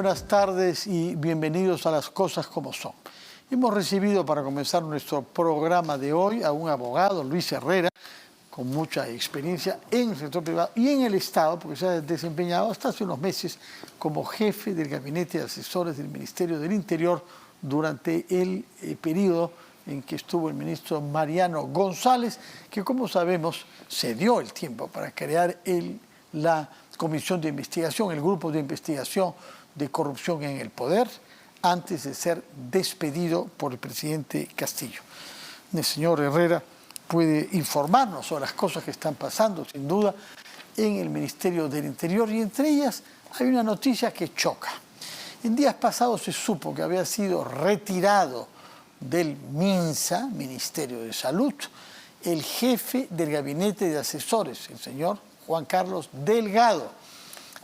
buenas tardes y bienvenidos a Las Cosas Como Son. Hemos recibido para comenzar nuestro programa de hoy a un abogado, Luis Herrera, con mucha experiencia en el sector privado y en el Estado, porque se ha desempeñado hasta hace unos meses como jefe del Gabinete de Asesores del Ministerio del Interior durante el periodo en que estuvo el ministro Mariano González, que como sabemos se dio el tiempo para crear la comisión de investigación, el grupo de investigación de corrupción en el poder, antes de ser despedido por el presidente Castillo. El señor Herrera puede informarnos sobre las cosas que están pasando, sin duda, en el Ministerio del Interior, y entre ellas hay una noticia que choca. En días pasados se supo que había sido retirado del MINSA, Ministerio de Salud, el jefe del Gabinete de Asesores, el señor Juan Carlos Delgado,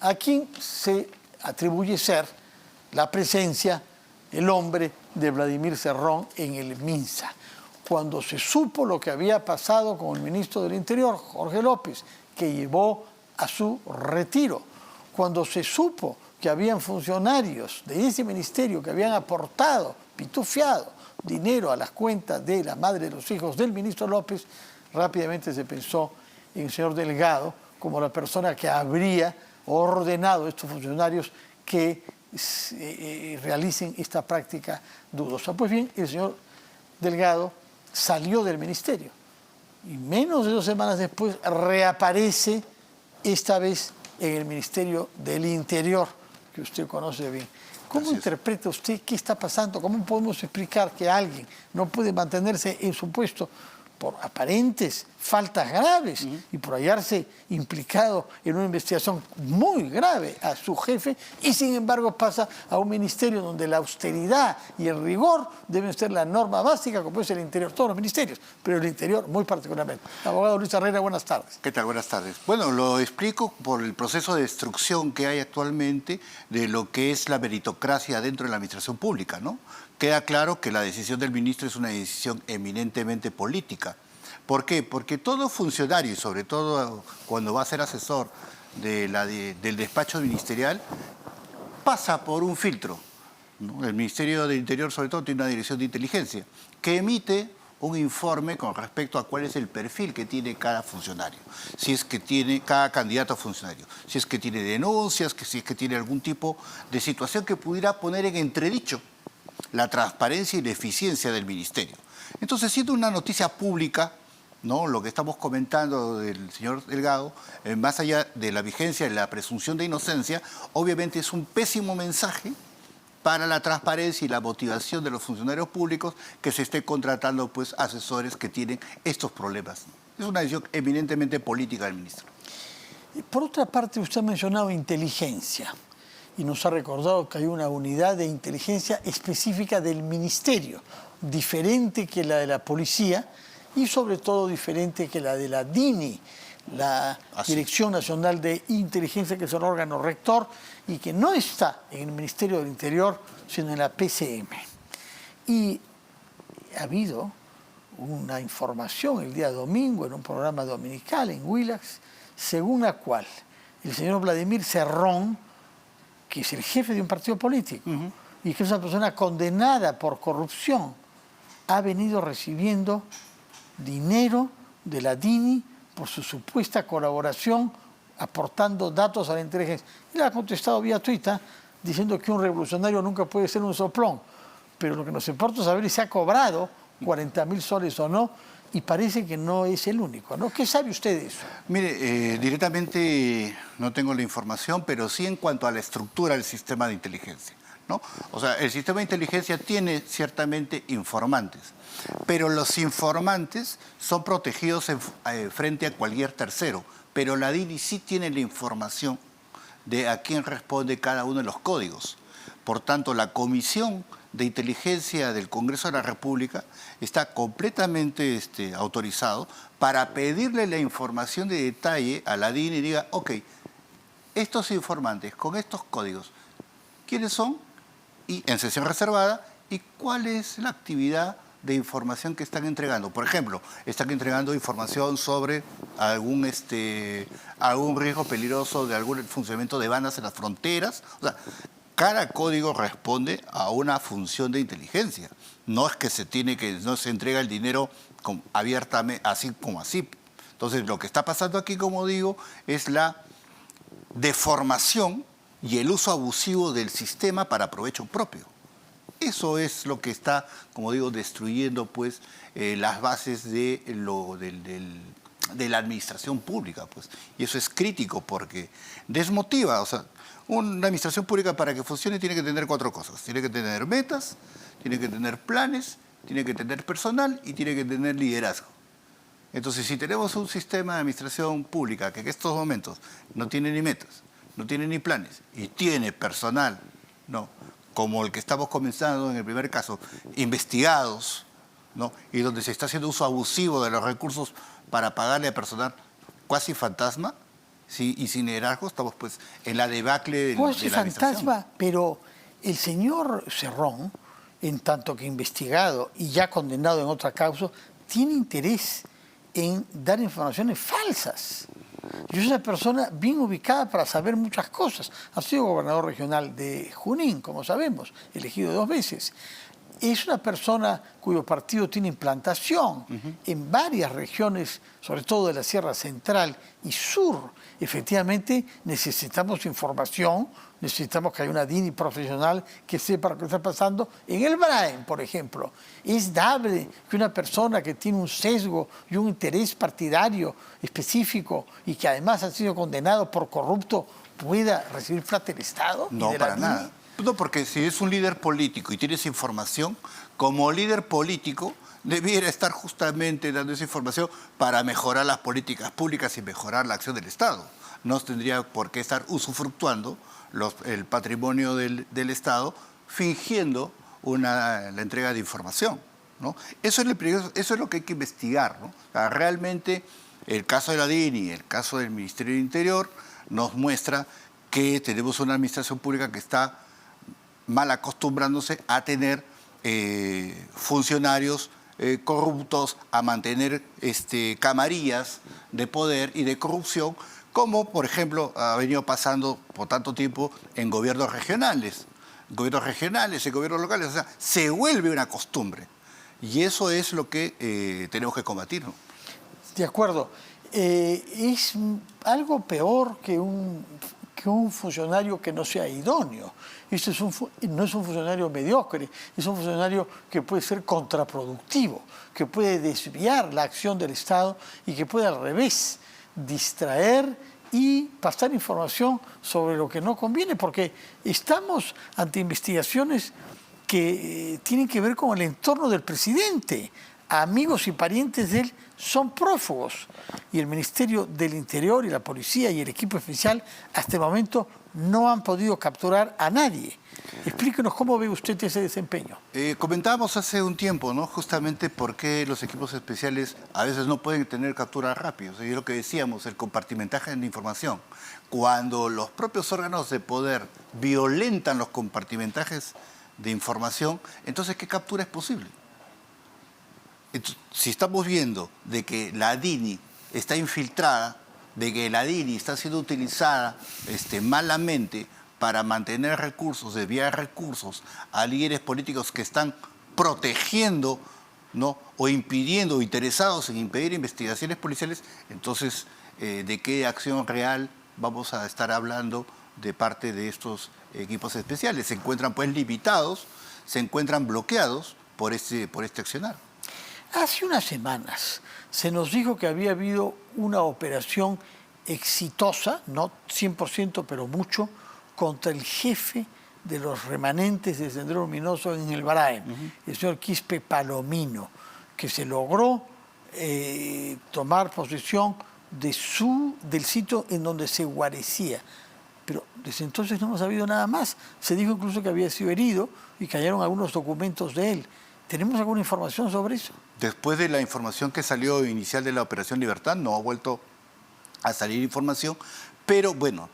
a quien se atribuye ser la presencia, el hombre de Vladimir Cerrón en el MINSA. Cuando se supo lo que había pasado con el ministro del Interior, Jorge López, que llevó a su retiro, cuando se supo que habían funcionarios de ese ministerio que habían aportado, pitufiado, dinero a las cuentas de la madre de los hijos del ministro López, rápidamente se pensó en el señor Delgado como la persona que habría ordenado a estos funcionarios que realicen esta práctica dudosa. Pues bien, el señor Delgado salió del ministerio y menos de 2 semanas después reaparece, esta vez en el Ministerio del Interior, que usted conoce bien. ¿Cómo interpreta usted qué está pasando? ¿Cómo podemos explicar que alguien no puede mantenerse en su puesto por aparentes faltas graves y por hallarse implicado en una investigación muy grave a su jefe, y sin embargo pasa a un ministerio donde la austeridad y el rigor deben ser la norma básica, como es el Interior, todos los ministerios, pero el Interior muy particularmente? Abogado Luis Herrera, buenas tardes. ¿Qué tal? Buenas tardes. Bueno, lo explico por el proceso de destrucción que hay actualmente de lo que es la meritocracia dentro de la administración pública, ¿no? Queda claro que la decisión del ministro es una decisión eminentemente política. ¿Por qué? Porque todo funcionario, y sobre todo cuando va a ser asesor del despacho ministerial, pasa por un filtro, ¿no? El Ministerio del Interior, sobre todo, tiene una dirección de inteligencia que emite un informe con respecto a cuál es el perfil que tiene cada funcionario, si es que tiene cada candidato a funcionario, si es que tiene denuncias, si es que tiene algún tipo de situación que pudiera poner en entredicho la transparencia y la eficiencia del ministerio. Entonces, siendo una noticia pública, ¿no?, lo que estamos comentando del señor Delgado, más allá de la vigencia y la presunción de inocencia, obviamente es un pésimo mensaje para la transparencia y la motivación de los funcionarios públicos que se esté contratando pues asesores que tienen estos problemas. Es una decisión eminentemente política del ministro. Por otra parte, usted ha mencionado inteligencia y nos ha recordado que hay una unidad de inteligencia específica del ministerio, diferente que la de la policía y sobre todo diferente que la de la DINI, la Dirección Nacional de Inteligencia, que es el órgano rector y que no está en el Ministerio del Interior, sino en la PCM. Y ha habido una información el día domingo en un programa dominical en Willax, según la cual el señor Vladimir Cerrón, que es el jefe de un partido político y que es una persona condenada por corrupción, ha venido recibiendo dinero de la DINI por su supuesta colaboración aportando datos a la inteligencia. Él ha contestado vía Twitter diciendo que un revolucionario nunca puede ser un soplón, pero lo que nos importa saber es si ha cobrado 40.000 soles o no, y parece que no es el único, ¿no? ¿Qué sabe usted de eso? Mire, directamente no tengo la información, pero sí en cuanto a la estructura del sistema de inteligencia, ¿no? O sea, el sistema de inteligencia tiene ciertamente informantes, pero los informantes son protegidos frente a cualquier tercero, pero la DINI sí tiene la información de a quién responde cada uno de los códigos. Por tanto, la Comisión de Inteligencia del Congreso de la República está completamente autorizado para pedirle la información de detalle a la DINI y diga, ok, estos informantes con estos códigos, ¿quiénes son? Y en sesión reservada, ¿y cuál es la actividad de información que están entregando? Por ejemplo, están entregando información sobre algún riesgo peligroso de algún funcionamiento de bandas en las fronteras. O sea, cada código responde a una función de inteligencia. No es que no se entrega el dinero abiertamente, así como así. Entonces, lo que está pasando aquí, como digo, es la deformación y el uso abusivo del sistema para provecho propio. Eso es lo que está, como digo, destruyendo pues las bases de la administración pública, pues. Y eso es crítico porque desmotiva. O sea, una administración pública para que funcione tiene que tener 4 cosas. Tiene que tener metas, tiene que tener planes, tiene que tener personal y tiene que tener liderazgo. Entonces, si tenemos un sistema de administración pública que en estos momentos no tiene ni metas, no tiene ni planes y tiene personal, ¿no?, como el que estamos comenzando en el primer caso, investigados, ¿no?, y donde se está haciendo uso abusivo de los recursos para pagarle a personal cuasi fantasma, ¿sí?, y sin liderazgo, estamos pues en la debacle de la administración. Fantasma, pero el señor Cerrón, en tanto que investigado y ya condenado en otra causa, tiene interés en dar informaciones falsas. Yo soy una persona bien ubicada para saber muchas cosas. Ha sido gobernador regional de Junín, como sabemos, elegido 2 veces. Es una persona cuyo partido tiene implantación en varias regiones, sobre todo de la Sierra Central y Sur. Efectivamente, necesitamos información, necesitamos que haya una DINI profesional que sepa lo que está pasando en el Braem, por ejemplo. Es dable que una persona que tiene un sesgo y un interés partidario específico y que además ha sido condenado por corrupto pueda recibir plata del Estado. No, para nada. No, porque si es un líder político y tienes información, como líder político debiera estar justamente dando esa información para mejorar las políticas públicas y mejorar la acción del Estado. No tendría por qué estar usufructuando el patrimonio del Estado fingiendo la entrega de información, ¿no? Eso es lo que hay que investigar, ¿no? O sea, realmente el caso de la DINI, el caso del Ministerio del Interior, nos muestra que tenemos una administración pública que está mal acostumbrándose a tener funcionarios corruptos, a mantener camarillas de poder y de corrupción, como por ejemplo ha venido pasando por tanto tiempo en gobiernos regionales, en gobiernos locales. O sea, se vuelve una costumbre y eso es lo que tenemos que combatir, ¿no? De acuerdo. Es algo peor que un funcionario que no sea idóneo. Este no es un funcionario mediocre, es un funcionario que puede ser contraproductivo, que puede desviar la acción del Estado y que puede al revés distraer y pasar información sobre lo que no conviene, porque estamos ante investigaciones que tienen que ver con el entorno del presidente. Amigos y parientes de él son prófugos y el Ministerio del Interior y la policía y el equipo especial hasta el momento no han podido capturar a nadie. Explíquenos cómo ve usted ese desempeño. Comentábamos hace un tiempo, ¿no?, justamente por qué los equipos especiales a veces no pueden tener capturas rápidas. Y es lo que decíamos, el compartimentaje de información. Cuando los propios órganos de poder violentan los compartimentajes de información, entonces ¿qué captura es posible? Entonces, si estamos viendo de que la DINI está infiltrada, de que la DINI está siendo utilizada malamente para mantener recursos, desviar recursos a líderes políticos que están protegiendo, ¿no?, o impidiendo o interesados en impedir investigaciones policiales, entonces, ¿de qué acción real vamos a estar hablando de parte de estos equipos especiales? Se encuentran pues limitados, se encuentran bloqueados por este accionar. Hace unas semanas se nos dijo que había habido una operación exitosa, no 100%, pero mucho, contra el jefe de los remanentes de Sendero Luminoso en el Braem, el señor Quispe Palomino, que se logró tomar posesión del sitio en donde se guarecía. Pero desde entonces no hemos sabido nada más. Se dijo incluso que había sido herido y cayeron algunos documentos de él. ¿Tenemos alguna información sobre eso? Después de la información que salió inicial de la Operación Libertad, no ha vuelto a salir información, pero bueno,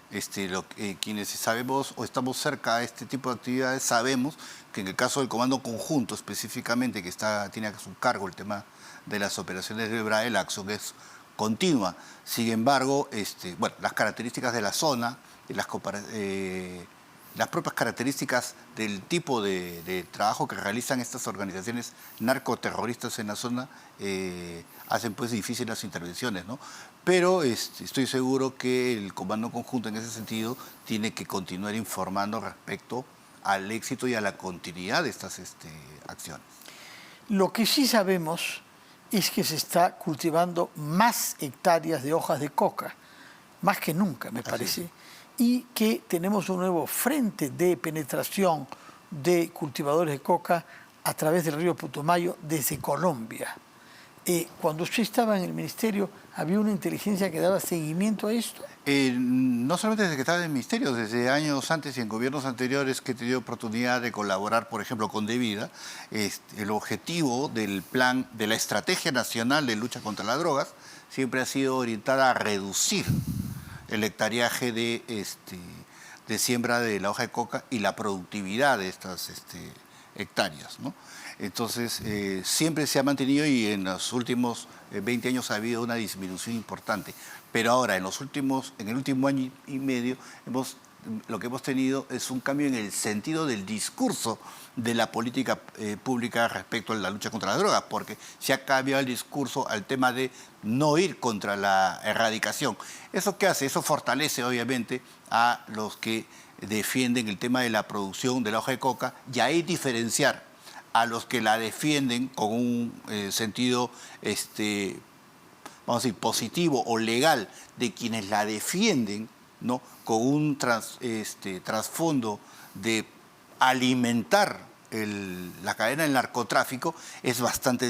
quienes sabemos o estamos cerca a este tipo de actividades sabemos que en el caso del Comando Conjunto específicamente, que tiene a su cargo el tema de las operaciones de Braem, la acción es continua. Sin embargo, bueno, las características de la zona, las propias características del tipo de trabajo que realizan estas organizaciones narcoterroristas en la zona hacen pues difíciles las intervenciones, ¿no? Pero estoy seguro que el Comando Conjunto en ese sentido tiene que continuar informando respecto al éxito y a la continuidad de estas acciones. Lo que sí sabemos es que se está cultivando más hectáreas de hojas de coca, más que nunca, me parece, y que tenemos un nuevo frente de penetración de cultivadores de coca a través del río Putumayo desde Colombia. Cuando usted estaba en el ministerio, ¿había una inteligencia que daba seguimiento a esto? No solamente desde que estaba en el ministerio, desde años antes y en gobiernos anteriores que he tenido oportunidad de colaborar, por ejemplo, con Devida, el objetivo del plan, de la Estrategia Nacional de Lucha contra las Drogas, siempre ha sido orientada a reducir el hectareaje de siembra de la hoja de coca y la productividad de estas hectáreas, ¿no? Entonces, siempre se ha mantenido y en los últimos 20 años ha habido una disminución importante. Pero ahora, en el último año y medio, lo que hemos tenido es un cambio en el sentido del discurso de la política pública respecto a la lucha contra las drogas, porque se ha cambiado el discurso al tema de no ir contra la erradicación. ¿Eso qué hace? Eso fortalece, obviamente, a los que defienden el tema de la producción de la hoja de coca y ahí diferenciar a los que la defienden con un sentido, vamos a decir, positivo o legal de quienes la defienden, ¿no? Con un trasfondo de alimentar la cadena del narcotráfico, es bastante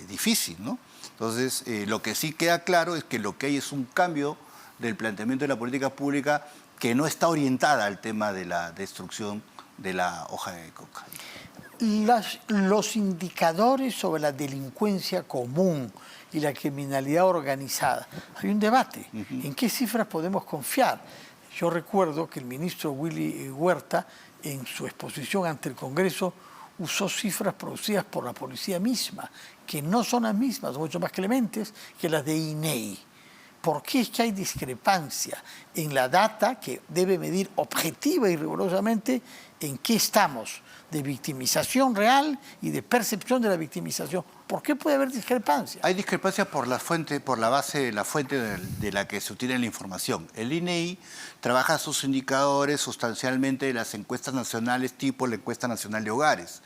difícil, ¿no? Entonces, lo que sí queda claro es que lo que hay es un cambio del planteamiento de la política pública que no está orientada al tema de la destrucción de la hoja de coca. Los indicadores sobre la delincuencia común y la criminalidad organizada. Hay un debate. ¿En qué cifras podemos confiar? Yo recuerdo que el ministro Willy Huerta, en su exposición ante el Congreso, usó cifras producidas por la policía misma, que no son las mismas, mucho más clementes que las de INEI. ¿Por qué es que hay discrepancia en la data que debe medir objetiva y rigurosamente en qué estamos? De victimización real y de percepción de la victimización. ¿Por qué puede haber discrepancia? Hay discrepancia por la fuente de la que se obtiene la información. El INEI trabaja sus indicadores sustancialmente de las encuestas nacionales tipo la encuesta nacional de hogares.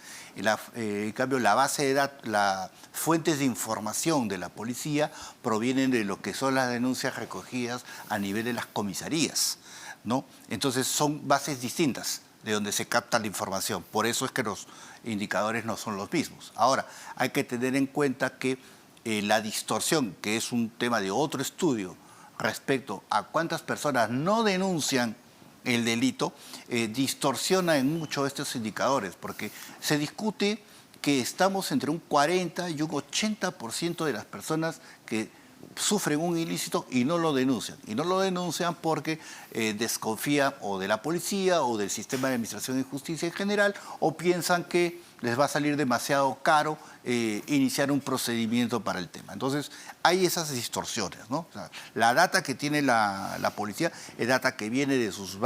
En cambio, la base de datos, las fuentes de información de la policía provienen de lo que son las denuncias recogidas a nivel de las comisarías, ¿no? Entonces son bases distintas de donde se capta la información. Por eso es que los indicadores no son los mismos. Ahora, hay que tener en cuenta que la distorsión, que es un tema de otro estudio respecto a cuántas personas no denuncian el delito, distorsiona en mucho estos indicadores, porque se discute que estamos entre un 40 y un 80% de las personas que sufren un ilícito y no lo denuncian. Y no lo denuncian porque desconfían o de la policía o del sistema de administración de justicia en general, o piensan que les va a salir demasiado caro iniciar un procedimiento para el tema. Entonces, hay esas distorsiones, ¿no? O sea, la data que tiene la policía es data que viene de sus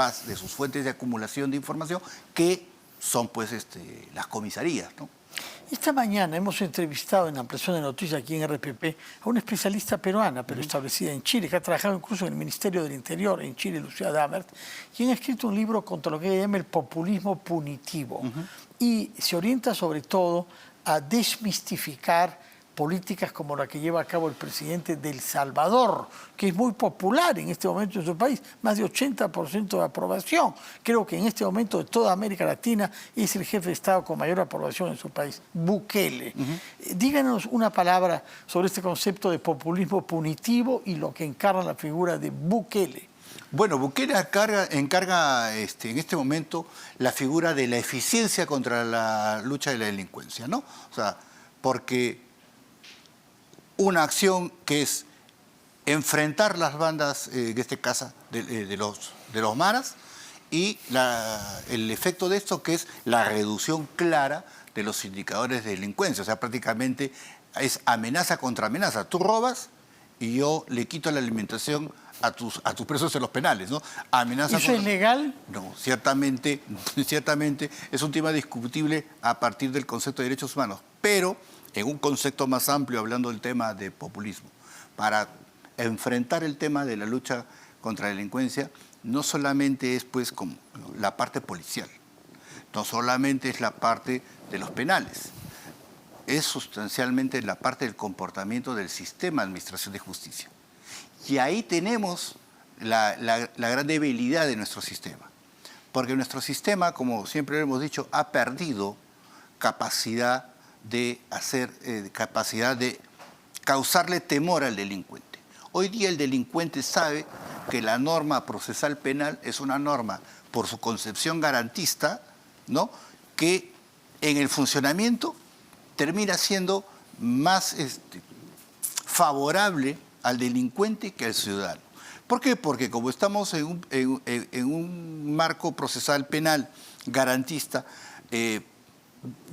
fuentes de acumulación de información, que son pues las comisarías, ¿no? Esta mañana hemos entrevistado en Ampliación de Noticias aquí en RPP a una especialista peruana, pero establecida en Chile, que ha trabajado incluso en el Ministerio del Interior en Chile, Lucía Damert, quien ha escrito un libro contra lo que ella llama el populismo punitivo. Y se orienta sobre todo a desmistificar políticas como la que lleva a cabo el presidente de El Salvador, que es muy popular en este momento en su país, más de 80% de aprobación. Creo que en este momento de toda América Latina es el jefe de Estado con mayor aprobación en su país, Bukele. Díganos una palabra sobre este concepto de populismo punitivo y lo que encarna la figura de Bukele. Bueno, Bukele encarga en este momento la figura de la eficiencia contra la lucha de la delincuencia, ¿no? O sea, porque una acción que es enfrentar las bandas, en este caso de los maras, y el efecto de esto que es la reducción clara de los indicadores de delincuencia. O sea, prácticamente es amenaza contra amenaza. Tú robas y yo le quito la alimentación a tus presos en los penales, ¿no? Amenaza ¿Eso es legal? No, ciertamente es un tema discutible a partir del concepto de derechos humanos, pero en un concepto más amplio, hablando del tema de populismo, para enfrentar el tema de la lucha contra la delincuencia, no solamente es pues como la parte policial, no solamente es la parte de los penales, es sustancialmente la parte del comportamiento del sistema de administración de justicia. Y ahí tenemos la gran debilidad de nuestro sistema, porque nuestro sistema, como siempre lo hemos dicho, ha perdido capacidad de causarle temor al delincuente. Hoy día el delincuente sabe que la norma procesal penal es una norma, por su concepción garantista, ¿no?, que en el funcionamiento termina siendo más favorable al delincuente que al ciudadano. ¿Por qué? Porque como estamos en un marco procesal penal garantista,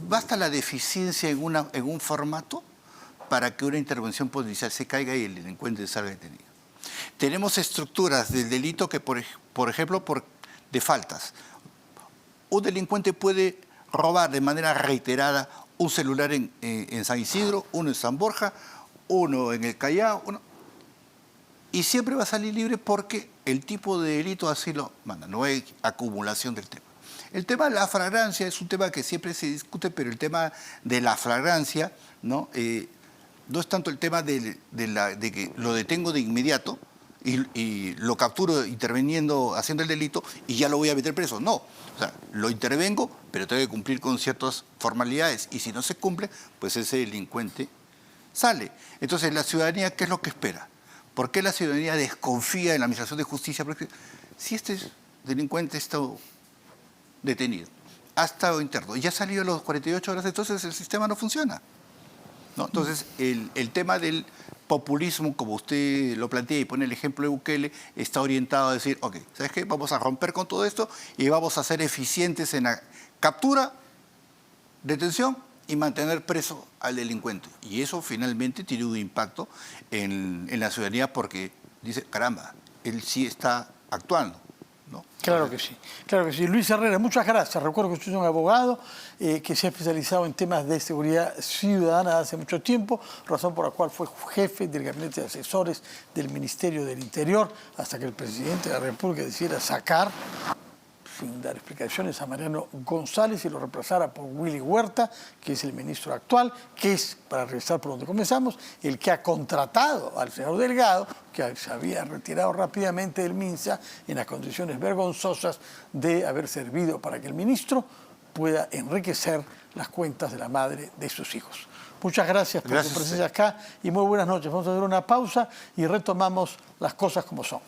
basta la deficiencia en un formato para que una intervención policial se caiga y el delincuente salga detenido. Tenemos estructuras del delito que, por ejemplo, de faltas. Un delincuente puede robar de manera reiterada un celular en San Isidro, uno en San Borja, uno en el Callao, y siempre va a salir libre porque el tipo de delito así lo manda, no hay acumulación del tema. El tema de la flagrancia es un tema que siempre se discute, pero el tema de la flagrancia no es tanto el tema de que lo detengo de inmediato y lo capturo interviniendo, haciendo el delito y ya lo voy a meter preso. No, o sea, lo intervengo, pero tengo que cumplir con ciertas formalidades y si no se cumple, pues ese delincuente sale. Entonces, la ciudadanía, ¿qué es lo que espera? ¿Por qué la ciudadanía desconfía en la administración de justicia? Porque si este delincuente está detenido, ha estado interno y ya salió a las 48 horas, entonces el sistema no funciona, ¿no? Entonces, el tema del populismo, como usted lo plantea y pone el ejemplo de Bukele, está orientado a decir, ok, ¿sabes qué? Vamos a romper con todo esto y vamos a ser eficientes en la captura, detención y mantener preso al delincuente. Y eso finalmente tiene un impacto en la ciudadanía porque dice, caramba, él sí está actuando, ¿no? Claro que sí, claro que sí. Luis Herrera, muchas gracias. Recuerdo que usted es un abogado que se ha especializado en temas de seguridad ciudadana hace mucho tiempo, razón por la cual fue jefe del gabinete de asesores del Ministerio del Interior, hasta que el presidente de la República decidiera sacar, sin dar explicaciones, a Mariano González y lo reemplazara por Willy Huerta, que es el ministro actual, que es, para regresar por donde comenzamos, el que ha contratado al señor Delgado, que se había retirado rápidamente del MINSA en las condiciones vergonzosas de haber servido para que el ministro pueda enriquecer las cuentas de la madre de sus hijos. Muchas gracias por su presencia acá y muy buenas noches. Vamos a hacer una pausa y retomamos las cosas como son.